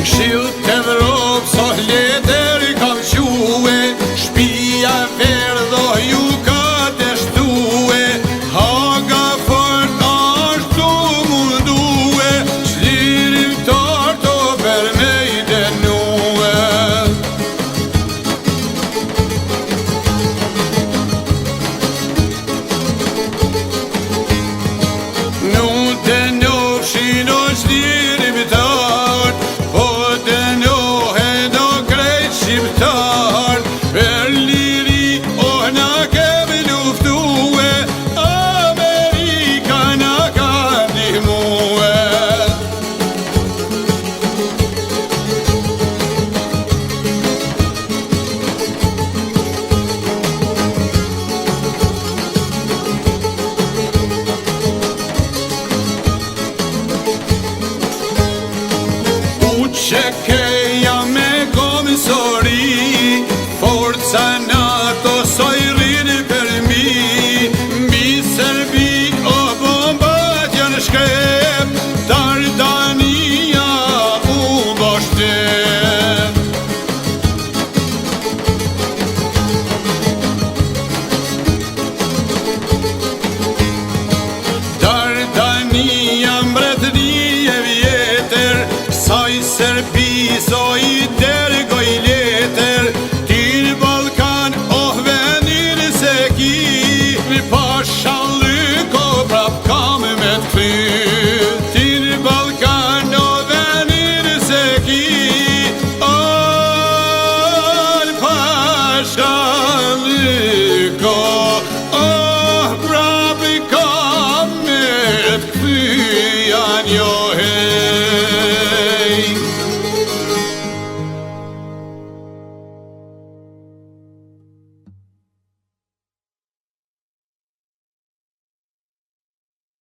Këshill të Evropë, so letër I kam quë, shpia verdho ju ka të shtue, haga fort ashtu mundue, qlirim tarto për me I denue. Nuk të nofshin o qlirim tart, po të nohen o krejt shqiptar, për liri o na kemi luftue, Amerika na ka ndihmue. Që keja me komisori, forca NATO so I rrinë për mi, mbi Serbi o bombat janë shkrep, Dardania u bashkëtep. Dardania mbretëri e vjetër, saj Serbi so I dërgoj letër, ti në Balkan oh vendin se ki, mi pashally ko prap kam me t'kry. Ti në Balkan oh vendin se ki, oh pashally ko, oh prap I kam me t'kry, janë jo